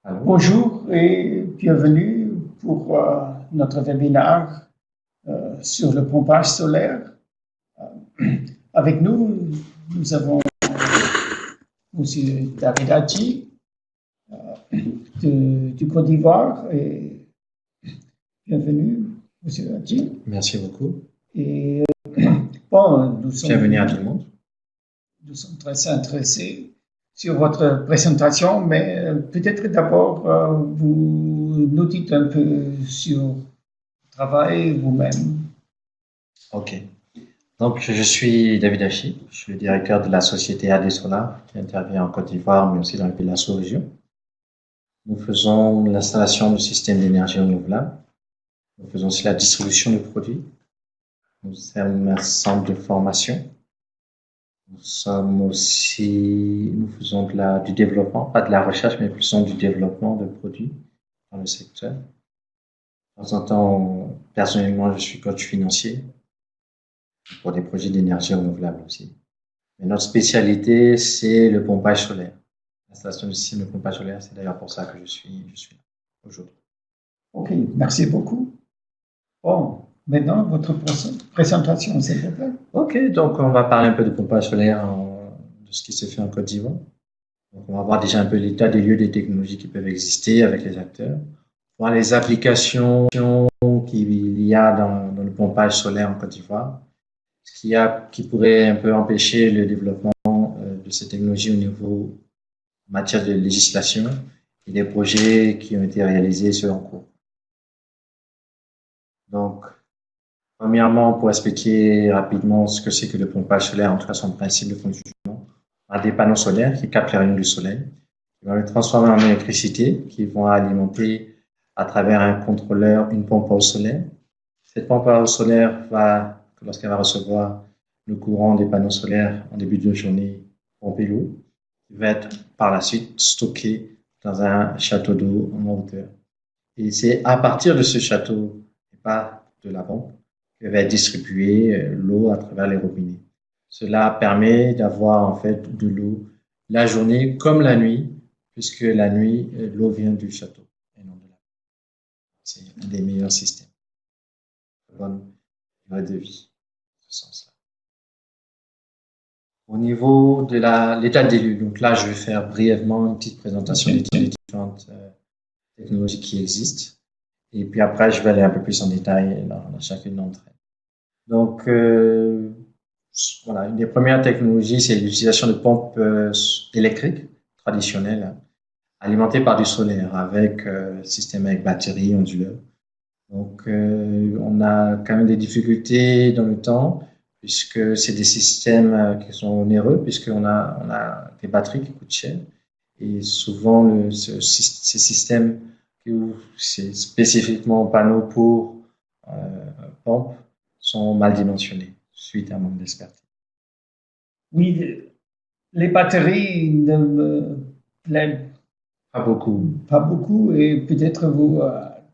Allô? Bonjour et bienvenue pour notre webinaire sur le pompage solaire. Avec nous, nous avons M. David Hadji du Côte d'Ivoire. Et bienvenue, M. Hadji. Merci beaucoup. Et bon, Bienvenue à tout le monde. Nous sommes très intéressés sur votre présentation, mais peut-être d'abord vous nous dites un peu sur le travail vous-même. Ok. Donc, je suis David Hachi, je suis le directeur de la société AD Solar qui intervient en Côte d'Ivoire, mais aussi dans les pays de la sous-région. Nous faisons l'installation de systèmes d'énergie renouvelable. Nous faisons aussi la distribution de produits. Nous sommes un centre de formation. Nous faisons du développement, pas de la recherche, mais plus du développement de produits dans le secteur. De temps en temps, personnellement, je suis coach financier pour des projets d'énergie renouvelable aussi. Mais notre spécialité, c'est le pompage solaire. L'installation du système de pompage solaire, c'est d'ailleurs pour ça que je suis là aujourd'hui. Ok, merci beaucoup. Bon, maintenant, votre présentation, s'il vous plaît. Ok, donc on va parler un peu de pompage solaire, de ce qui se fait en Côte d'Ivoire. Donc on va voir déjà un peu l'état des lieux des technologies qui peuvent exister avec les acteurs, voir les applications qu'il y a dans le pompage solaire en Côte d'Ivoire, qui pourrait un peu empêcher le développement de ces technologies au niveau en matière de législation et des projets qui ont été réalisés sur en cours. Donc, premièrement, pour expliquer rapidement ce que c'est que le pompage solaire, en tout cas son principe de fonctionnement, on a des panneaux solaires qui captent les rayons du soleil, qui vont les transformer en électricité, qui vont alimenter à travers un contrôleur une pompe à eau solaire. Cette pompe à eau solaire lorsqu'elle va recevoir le courant des panneaux solaires en début de journée, pomper l'eau, qui va être par la suite stocké dans un château d'eau en hauteur. Et c'est à partir de ce château, et pas de la pompe, que va être distribuée l'eau à travers les robinets. Cela permet d'avoir en fait de l'eau la journée comme la nuit, puisque la nuit, l'eau vient du château et non de la pompe. C'est un des meilleurs systèmes. Bonne durée de vie, dans ce sens-là. Au niveau de l'état des lieux, donc là, je vais faire brièvement une petite présentation des différentes technologies qui existent. Et puis après, je vais aller un peu plus en détail dans chacune d'entre elles. Donc, voilà, une des premières technologies, c'est l'utilisation de pompes électriques traditionnelles, alimentées par du solaire, avec système avec batterie, onduleur. Donc, on a quand même des difficultés dans le temps, puisque c'est des systèmes qui sont onéreux, puisqu'on a des batteries qui coûtent cher. Et souvent, ces systèmes, c'est spécifiquement panneaux pour pompes, sont mal dimensionnés, suite à un manque d'expertise. Oui, les batteries ne me plaisent pas beaucoup, et peut-être vous,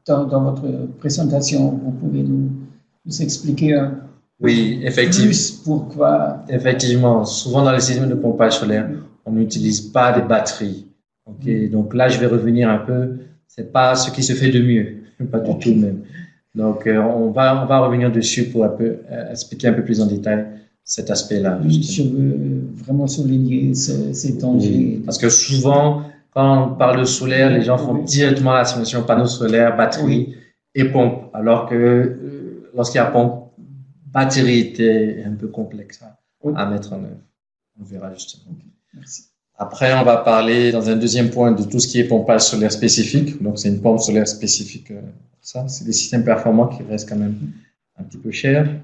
dans votre présentation, vous pouvez nous expliquer plus pourquoi. Effectivement, souvent dans les systèmes de pompage solaire, on n'utilise pas des batteries. Okay? Donc là, je vais revenir un peu, c'est pas ce qui se fait de mieux, pas du tout même. Donc, on va revenir dessus pour expliquer un peu plus en détail cet aspect-là. Oui, je veux vraiment souligner ces dangers. Oui, parce que souvent, quand on parle de solaire, les gens font directement l'association panneau solaire, batterie et pompe, alors que lorsqu'il y a pompe, batterie était un peu complexe à mettre en œuvre. On verra justement. Merci. Après, on va parler dans un deuxième point de tout ce qui est pompage solaire spécifique. Donc, c'est une pompe solaire spécifique. Ça, c'est des systèmes performants qui restent quand même un petit peu chers.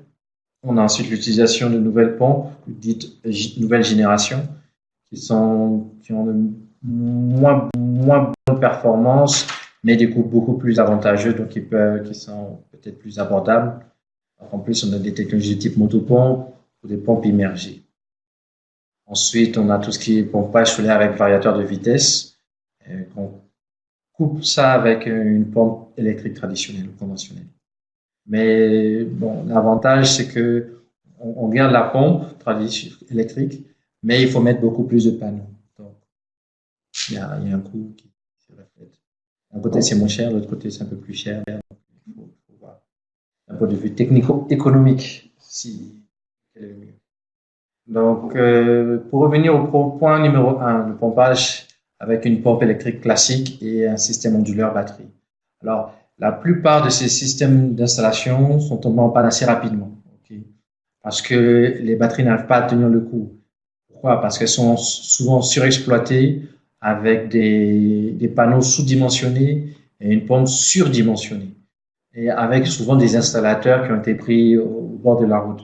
On a ensuite l'utilisation de nouvelles pompes, dites nouvelle génération, qui ont de moins bonne performance, mais des coûts beaucoup plus avantageux, donc qui sont peut-être plus abordables. En plus, on a des technologies de type motopompe ou des pompes immergées. Ensuite, on a tout ce qui est pompage solaire avec variateur de vitesse. On coupe ça avec une pompe électrique traditionnelle ou conventionnelle. Mais bon, l'avantage, c'est que on garde la pompe électrique, mais il faut mettre beaucoup plus de panneaux. Donc, il y a un coût qui se reflète. D'un côté, c'est moins cher, de l'autre côté, c'est un peu plus cher. Faut voir. D'un point de vue technico-économique, si quel est le mieux. Donc, pour revenir au point numéro un, le pompage avec une pompe électrique classique et un système onduleur batterie. Alors, la plupart de ces systèmes d'installation sont tombés en panne assez rapidement, okay, parce que les batteries n'arrivent pas à tenir le coup. Pourquoi? Parce qu'elles sont souvent surexploitées avec des panneaux sous-dimensionnés et une pompe surdimensionnée, et avec souvent des installateurs qui ont été pris au bord de la route.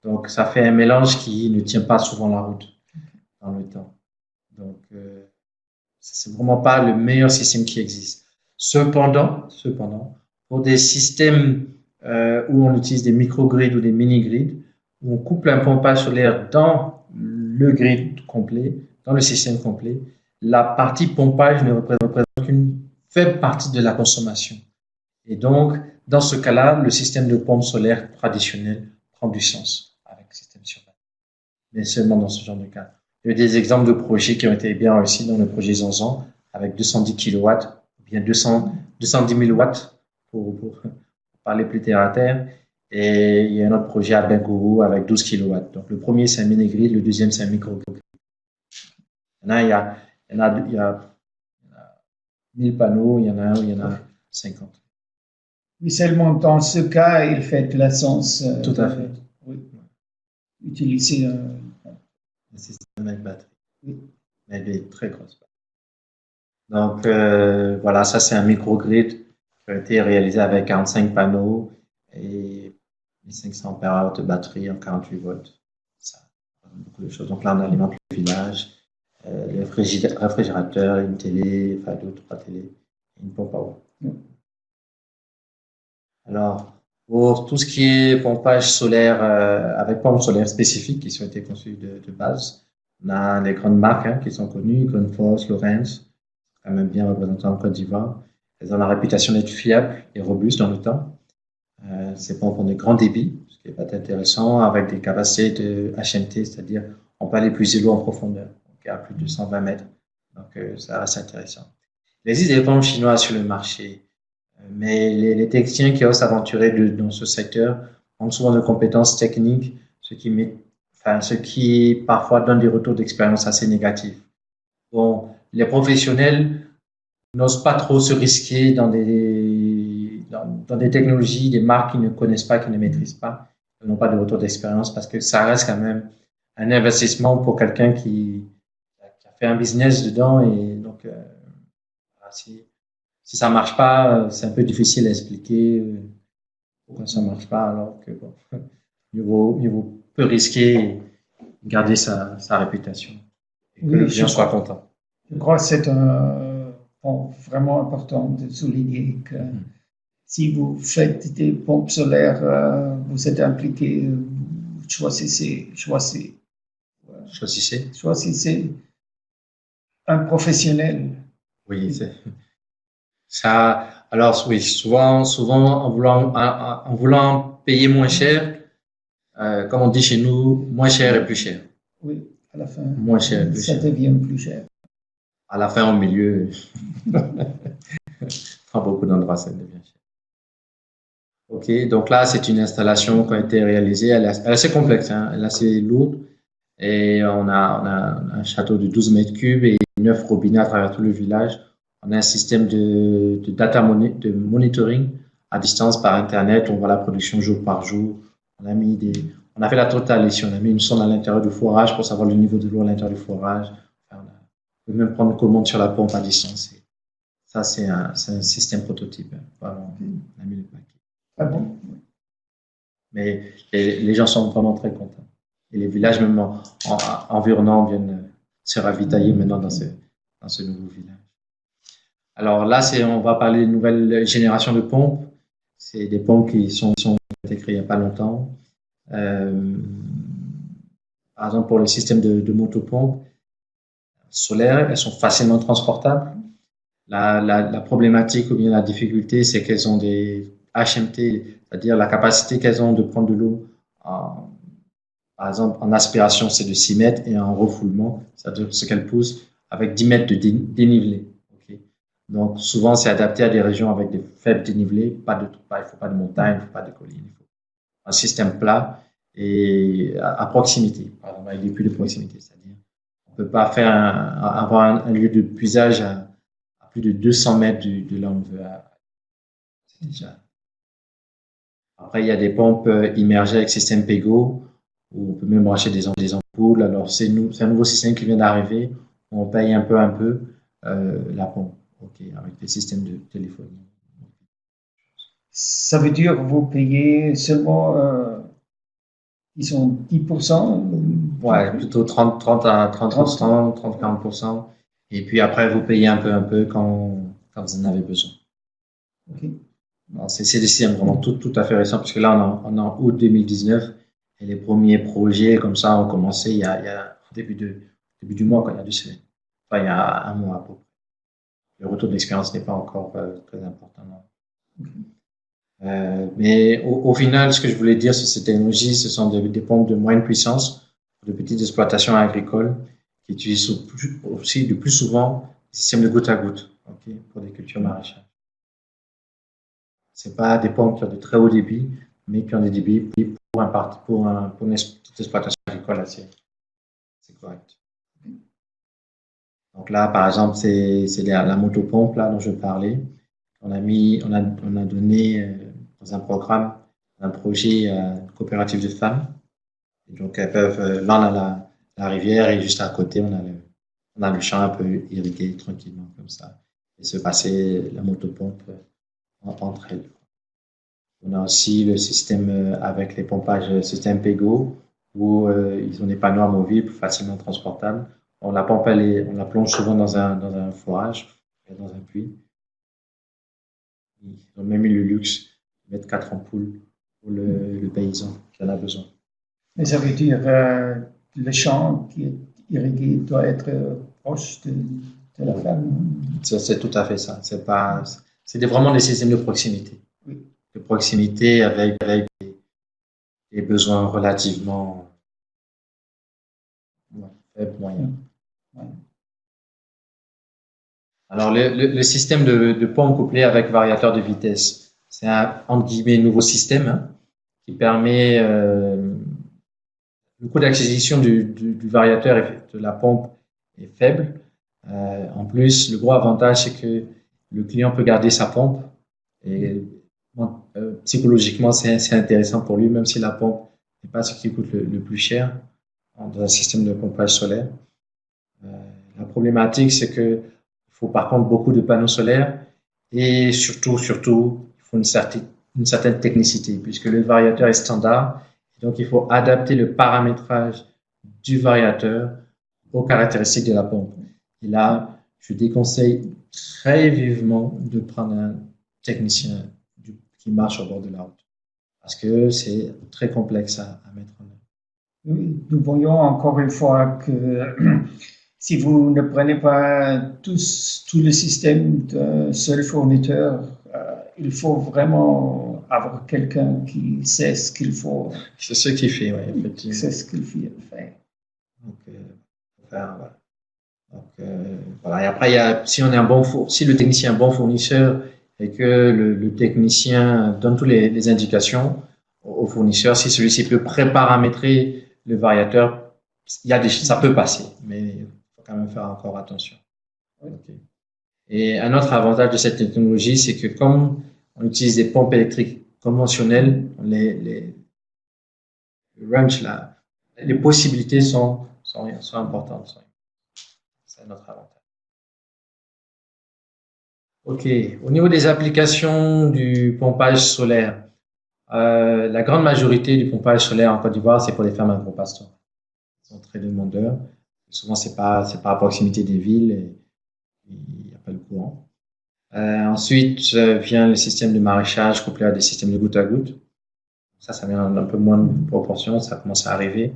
Donc, ça fait un mélange qui ne tient pas souvent la route dans le temps. Donc, c'est vraiment pas le meilleur système qui existe. Cependant, pour des systèmes où on utilise des microgrids ou des mini-grids, où on couple un pompage solaire dans le grid complet, dans le système complet, la partie pompage ne représente qu'une faible partie de la consommation. Et donc, dans ce cas-là, le système de pompe solaire traditionnel prend du sens avec le système sur batterie. Mais seulement dans ce genre de cas. Il y a des exemples de projets qui ont été bien réussis dans le projet Zanzan avec 210 kW, ou bien 210 000 watts pour parler plus terre à terre. Et il y a un autre projet à Bengourou avec 12 kW. Donc, le premier, c'est un mini-grid, le deuxième, c'est un micro-grid. Il y en a 1000 panneaux, il y en a un où il y en a 50. Oui, seulement dans ce cas, il fait de la sens. Tout à fait. Oui. Utiliser un système avec batterie. Oui. Mais elle est très grosse. Donc, voilà, ça c'est un microgrid qui a été réalisé avec 45 panneaux et 1500 mAh de batterie en 48 volts. Ça, beaucoup de choses. Donc là, on alimente le village, les réfrigérateurs, une télé, enfin 2 ou 3 télés, et une pompe à eau. Alors, pour tout ce qui est pompage solaire, avec pompe solaire spécifique qui ont été conçues de base, on a les grandes marques qui sont connues, Grundfos, Lorentz, quand même bien représentées en Côte d'Ivoire. Elles ont la réputation d'être fiables et robustes dans le temps. Ces pompes ont des grands débits, ce qui est pas intéressant, avec des capacités de HMT, c'est-à-dire on peut aller puiser l'eau en profondeur, donc à plus de 120 mètres. Donc, ça reste intéressant. Il existe des pompes chinoises sur le marché. Mais les techniciens qui osent s'aventurer dans ce secteur manquent souvent de compétences techniques, ce qui parfois donne des retours d'expérience assez négatifs. Bon, les professionnels n'osent pas trop se risquer dans des technologies, des marques qu'ils ne connaissent pas, qu'ils ne maîtrisent pas, ils n'ont pas de retour d'expérience parce que ça reste quand même un investissement pour quelqu'un qui a fait un business dedans et donc, si ça marche pas, c'est un peu difficile à expliquer pourquoi ça marche pas, alors que bon, mieux vaut peu risquer et garder sa réputation et que le client soit content. Je crois que c'est un point vraiment important de souligner que si vous faites des pompes solaires, vous êtes impliqué, choisissez un professionnel. Oui, c'est ça. Alors oui, souvent en voulant payer moins cher, comme on dit chez nous, moins cher et plus cher. Oui, à la fin, moins cher et plus ça cher. devient plus cher. À la fin, au milieu, dans beaucoup d'endroits, ça devient cher. Ok, donc là, c'est une installation qui a été réalisée. Elle est assez complexe, hein, elle est assez lourde. Et on a un château de 12 mètres cubes et 9 robinets à travers tout le village. On a un système de de monitoring à distance par Internet. On voit la production jour par jour. On a fait la totale ici. On a mis une sonde à l'intérieur du forage pour savoir le niveau de l'eau à l'intérieur du forage. Enfin, on peut même prendre une commande sur la pompe à distance. Et ça, c'est un système prototype. Vraiment, on a mis le paquet. Ah bon? Mais les gens sont vraiment très contents. Et les villages même environnants viennent se ravitailler maintenant dans ce nouveau village. Alors là, on va parler d'une nouvelle génération de pompes. C'est des pompes qui ont été créées il n'y a pas longtemps. Par exemple, pour le système de motopompes solaires, elles sont facilement transportables. La problématique ou bien la difficulté, c'est qu'elles ont des HMT, c'est-à-dire la capacité qu'elles ont de prendre de l'eau par exemple, en aspiration, c'est de 6 mètres et en refoulement, c'est-à-dire ce qu'elle pousse avec 10 mètres de dénivelé. Okay. Donc, souvent, c'est adapté à des régions avec des faibles dénivelés. Il faut pas de montagne, il faut pas de collines. Il faut un système plat et à proximité, par exemple, avec des puits de proximité. C'est-à-dire, on peut pas avoir un lieu de puisage à plus de 200 mètres de là où on veut. C'est déjà. Après, il y a des pompes immergées avec système Pego, où on peut même brancher des ampoules. Alors, c'est un nouveau système qui vient d'arriver. On paye un peu la pompe, ok, avec des systèmes de téléphonie. Ça veut dire que vous payez seulement, ils sont 10%? Ouais, plutôt 30 à 30. 30%, 30-40%. Et puis après, vous payez un peu quand vous en avez besoin. OK. C'est des systèmes vraiment tout à fait récents, parce que là, on est en août 2019, et les premiers projets comme ça ont commencé il y a début du mois, quoi, il y a 2 semaines. Enfin, il y a un mois à peu près. Le retour d'expérience n'est pas encore très important. Non. Mais au final, ce que je voulais dire sur ces technologies, ce sont des pompes de moyenne puissance pour de petites exploitations agricoles qui utilisent aussi de plus souvent des systèmes de goutte à goutte, okay, pour des cultures maraîchères. C'est pas des pompes qui ont de très haut débit, mais qui ont des débits pour une petite exploitation agricole assez correct. Donc là, par exemple, c'est la motopompe là dont je parlais. On a donné dans un programme, un projet coopératif de femmes. Et donc elles peuvent, là on a la rivière et juste à côté on a le champ un peu irrigué tranquillement comme ça et se passer la motopompe entre elles. On a aussi le système avec les pompages système Pego où ils ont des panneaux amovibles facilement transportables. On la pompe, on la plonge souvent dans un forage, dans un puits. Ils ont même eu le luxe de mettre 4 ampoules pour le paysan qui en a besoin. Mais ça veut dire le champ qui est irrigué doit être proche de la ferme. C'est tout à fait ça. C'est vraiment des systèmes de proximité. Oui. De proximité avec des besoins relativement faibles, moyens. Ouais. Alors, le système de pompe couplé avec variateur de vitesse, c'est un, entre guillemets, nouveau système hein, qui permet le coût d'acquisition du variateur et de la pompe est faible. En plus, le gros avantage, c'est que le client peut garder sa pompe et psychologiquement, c'est intéressant pour lui, même si la pompe n'est pas ce qui coûte le plus cher dans un système de pompage solaire. La problématique, c'est que il faut par contre beaucoup de panneaux solaires et surtout, il faut une certaine technicité puisque le variateur est standard. Donc, il faut adapter le paramétrage du variateur aux caractéristiques de la pompe. Et là, je déconseille très vivement de prendre un technicien qui marche au bord de la route parce que c'est très complexe à mettre en œuvre. Oui, nous voyons encore une fois que si vous ne prenez pas tout le système d'un seul fournisseur, il faut vraiment avoir quelqu'un qui sait ce qu'il faut. C'est ce qu'il fait, oui, effectivement. C'est ce qu'il fait. Donc, voilà. Donc, voilà. Et après, si le technicien est un bon fournisseur et que le technicien donne toutes les indications au fournisseur, si celui-ci peut préparamétrer le variateur, ça peut passer, mais il faut quand même faire encore attention. Okay. Et un autre avantage de cette technologie, c'est que comme on utilise des pompes électriques conventionnelles, les range là, les possibilités sont importantes. C'est notre avantage. Ok. Au niveau des applications du pompage solaire, la grande majorité du pompage solaire en Côte d'Ivoire, c'est pour les fermes agro-pastorales. Ils sont très demandeurs. Souvent, c'est pas à proximité des villes et il n'y a pas le courant. Ensuite vient le système de maraîchage couplé à des systèmes de goutte à goutte. Ça vient un peu moins de proportion, ça commence à arriver.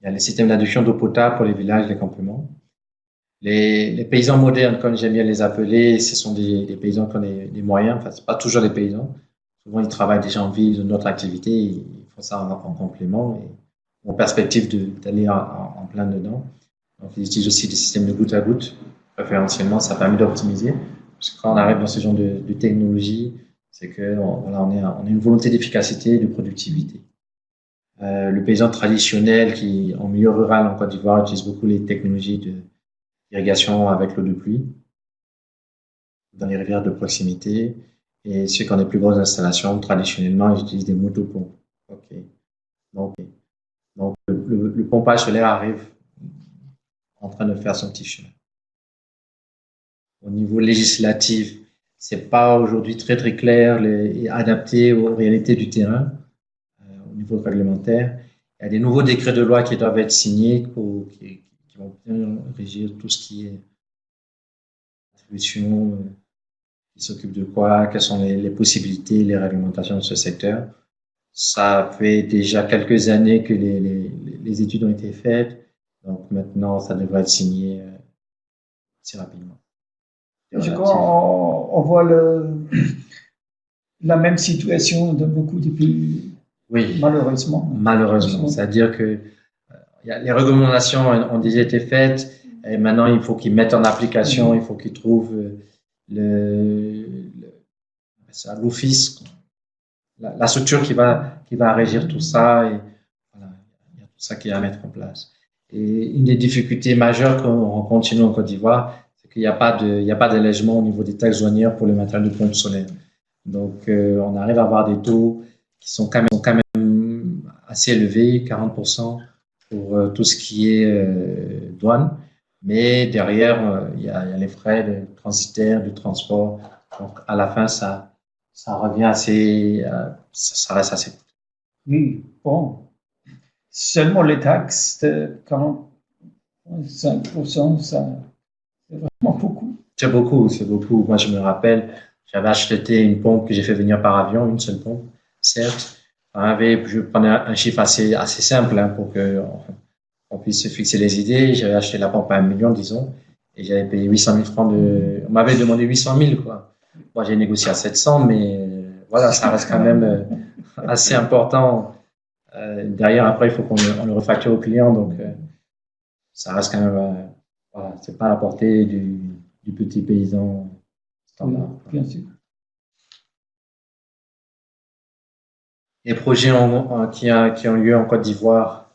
Il y a les systèmes d'adduction d'eau potable pour les villages, les campements. Les paysans modernes, comme j'aime bien les appeler, ce sont des paysans qui ont des moyens. Enfin, c'est pas toujours des paysans. Souvent, ils travaillent déjà en ville, dans d'autres activités. Ils font ça en complément et en perspective d'aller en plein dedans. Donc, ils utilisent aussi des systèmes de goutte à goutte. Préférentiellement, ça permet d'optimiser. Parce que quand on arrive dans ce genre de technologie, c'est que voilà, on a une volonté d'efficacité et de productivité. Le paysan traditionnel qui, en milieu rural en Côte d'Ivoire, utilise beaucoup les technologies d'irrigation avec l'eau de pluie dans les rivières de proximité. Et ceux qui ont des plus grosses installations, traditionnellement, ils utilisent des motopompes. Ok. Donc, le pompage solaire arrive en train de faire son petit chemin. Au niveau législatif, c'est pas aujourd'hui très clair et adapté aux réalités du terrain. Au niveau réglementaire, il y a des nouveaux décrets de loi qui doivent être signés qui vont bien régir tout ce qui est attribution, qui s'occupe de quoi, quelles sont les possibilités, les réglementations de ce secteur. Ça fait déjà quelques années que les études ont été faites, donc maintenant ça devrait être signé assez rapidement. Je crois on voit la même situation dans beaucoup de pays, oui, malheureusement. Malheureusement, c'est-à-dire que les recommandations ont déjà été faites et maintenant il faut qu'ils mettent en application, il faut qu'ils trouvent l'office, la structure qui va régir tout ça et voilà, il y a tout ça qui est à mettre en place. Et une des difficultés majeures qu'on rencontre chez nous en Côte d'Ivoire, c'est qu'il n'y a pas d'allègement au niveau des taxes douanières pour le matériel de pompe solaire. Donc, on arrive à avoir des taux qui sont quand même assez élevés, 40% pour tout ce qui est douane. Mais derrière, il y a les frais de transitaires, de transport. Donc, à la fin, ça revient assez, ça reste assez coûteux. Oui, bon. Seulement les taxes de 45%, ça, c'est vraiment beaucoup. C'est beaucoup. Moi, je me rappelle, j'avais acheté une pompe que j'ai fait venir par avion, une seule pompe, certes. Je prenais un chiffre assez simple pour que on puisse se fixer les idées. J'avais acheté la pompe à 1 million, disons, et j'avais payé 800 000 francs on m'avait demandé 800 000, quoi. Moi, j'ai négocié à 700, mais voilà, ça reste quand même assez important. Derrière, après, il faut qu'on le refacture au client, donc ça reste quand même, voilà, c'est pas à la portée du petit paysan standard. Oui, bien sûr. Les projets qui ont lieu en Côte d'Ivoire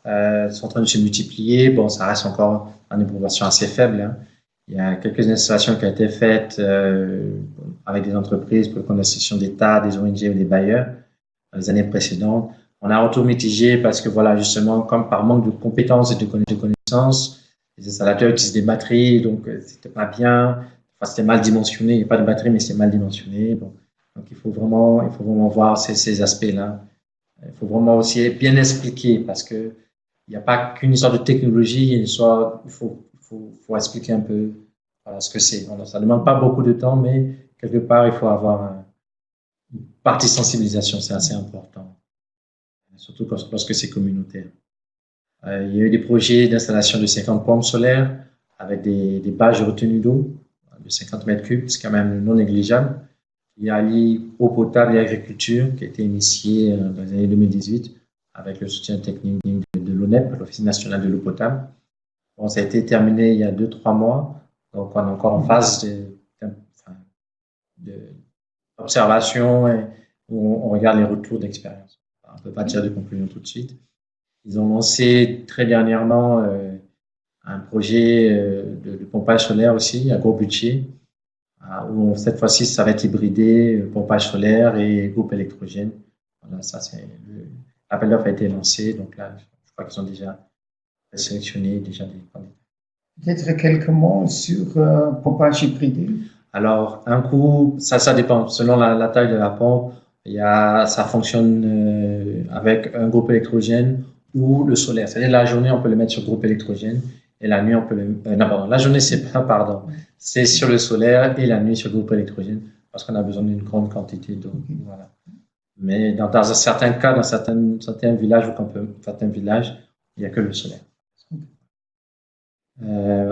sont en train de se multiplier. Bon, ça reste encore en proportion assez faible. Il y a quelques installations qui ont été faites avec des entreprises pour la session d'État, des ONG ou des bailleurs dans les années précédentes. On a un retour mitigé parce que voilà, justement, comme par manque de compétences et de connaissances, les installateurs utilisent des batteries, donc c'était pas bien. Enfin, c'était mal dimensionné. Il n'y a pas de batterie, mais c'était mal dimensionné. Bon. Donc, il faut vraiment voir ces aspects-là. Il faut vraiment aussi bien expliquer parce que il n'y a pas qu'une histoire de technologie, il faut expliquer un peu voilà, ce que c'est. Ça ne demande pas beaucoup de temps, mais quelque part, il faut avoir une partie sensibilisation, c'est assez important, surtout lorsque c'est communautaire. Il y a eu des projets d'installation de 50 pompes solaires avec des bâches de retenue d'eau de 50 mètres cubes, c'est quand même non négligeable. Il y a l'eau potable et agriculture qui a été initiée dans les années 2018 avec le soutien technique de l'ONEP, l'Office national de l'eau potable. Bon, ça a été terminé il y a 2-3 mois, donc on est encore en phase d'observation et où on regarde les retours d'expérience. On ne peut pas tirer de conclusion tout de suite. Ils ont lancé très dernièrement un projet de pompage solaire aussi, à gros budget, où cette fois-ci, ça va être hybridé, pompage solaire et groupe électrogène. Voilà, ça, l'appel d'offres a été lancé, donc là, je crois qu'ils ont déjà sélectionné déjà des candidats. Peut-être quelques mots sur pompage hybridé. Alors, un coup, ça dépend. Selon la taille de la pompe, ça fonctionne avec un groupe électrogène ou le solaire. C'est-à-dire la journée, on peut le mettre sur groupe électrogène et la nuit, on peut non, pardon. La journée, c'est sur le solaire et la nuit sur le groupe électrogène parce qu'on a besoin d'une grande quantité d'eau. Voilà. Mais dans certains cas, dans certains villages, il n'y a que le solaire.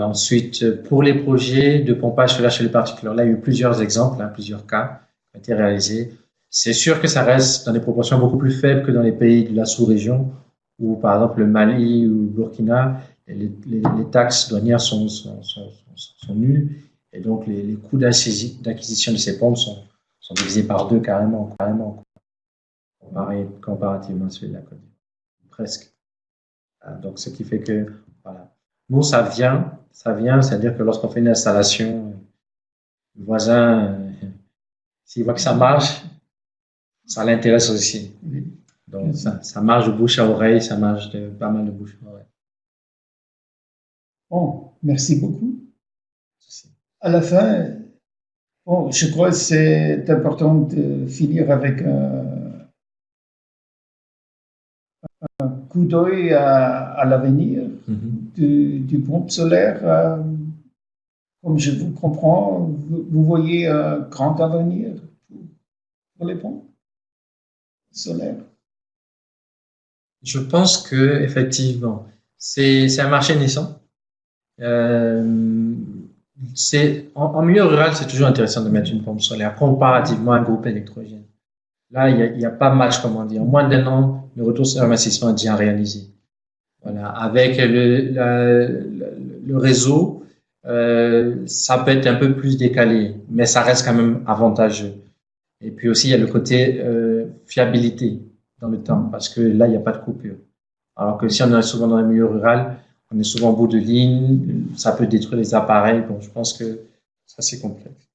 Ensuite, pour les projets de pompage solaire chez les particuliers, là, il y a eu plusieurs exemples, plusieurs cas qui ont été réalisés. C'est sûr que ça reste dans des proportions beaucoup plus faibles que dans les pays de la sous-région, où par exemple le Mali ou le Burkina, les taxes douanières sont nulles Et donc, les coûts d'acquisition de ces pompes sont divisés par deux carrément, comparativement à celui de la Côte d'Ivoire. Presque. Donc, ce qui fait que, voilà. Nous, ça vient, c'est-à-dire que lorsqu'on fait une installation, le voisin, s'il voit que ça marche, ça l'intéresse aussi. Donc, ça marche de bouche à oreille, ça marche de pas mal de bouche à oreille. Bon, merci beaucoup. À la fin, bon, je crois que c'est important de finir avec un coup d'œil à l'avenir du pompe solaire. Comme je vous comprends, vous voyez un grand avenir pour les pompes solaires. Je pense que effectivement, c'est un marché naissant. En milieu rural, c'est toujours intéressant de mettre une pompe solaire comparativement à un groupe électrogène. Là, il y a pas match, comment dire. En moins d'un an, le retour sur investissement est déjà réalisé. Voilà, avec le réseau, ça peut être un peu plus décalé, mais ça reste quand même avantageux. Et puis aussi, il y a le côté fiabilité dans le temps, parce que là, il n'y a pas de coupure. Alors que si on est souvent dans le milieu rural, on est souvent au bout de ligne, ça peut détruire les appareils. Bon, je pense que ça, c'est complexe.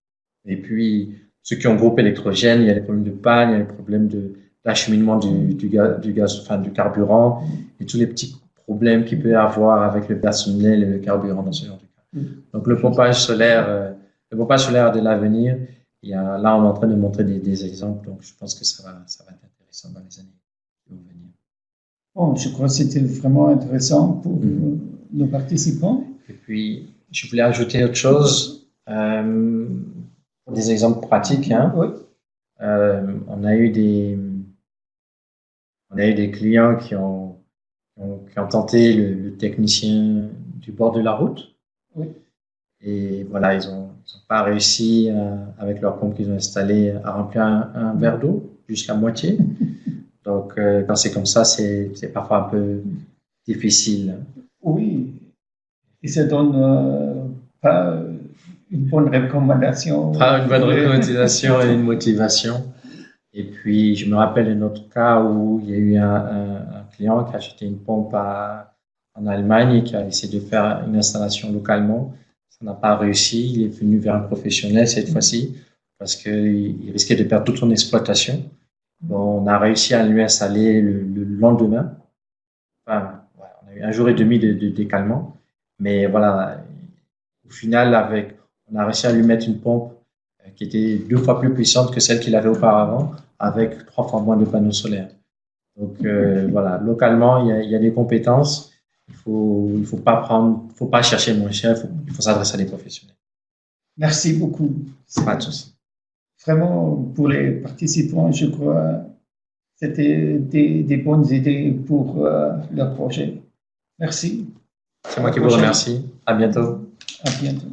Et puis, ceux qui ont groupe électrogène, il y a les problèmes de panne, il y a les problèmes d'acheminement du gaz, enfin, du carburant, et tous les petits problèmes qu'il peut y avoir avec le personnel et le carburant dans ce genre de cas. Donc, le pompage solaire a de l'avenir. Là, on est en train de montrer des exemples, donc je pense que ça va être intéressant dans les années qui vont venir. Bon, je crois que c'était vraiment intéressant pour nos participants. Et puis, je voulais ajouter autre chose, des exemples pratiques. Hein. Oui. On a eu des clients qui ont tenté le technicien du bord de la route. Oui. Et voilà, ils ont pas réussi avec leur pompe qu'ils ont installée à remplir un verre d'eau jusqu'à moitié. Donc, quand c'est comme ça, c'est parfois un peu difficile. Oui, et ça donne pas une bonne recommandation. Pas une bonne recommandation et une motivation. Et puis, je me rappelle d'un autre cas où il y a eu un client qui a acheté une pompe en Allemagne et qui a essayé de faire une installation localement. Ça n'a pas réussi. Il est venu vers un professionnel cette fois-ci parce qu'il risquait de perdre toute son exploitation. Bon, on a réussi à lui installer le lendemain. Enfin, ouais, on a eu 1 jour et demi de décalement. Mais voilà, au final, on a réussi à lui mettre une pompe qui était 2 fois plus puissante que celle qu'il avait auparavant, avec 3 fois moins de panneaux solaires. Donc voilà, localement, il y a des compétences. Il faut pas chercher moins cher. Il faut s'adresser à des professionnels. Merci beaucoup. Pas de souci. Vraiment, pour les participants, je crois, c'était des bonnes idées pour leur projet. Merci. C'est moi qui vous remercie. À bientôt. À bientôt.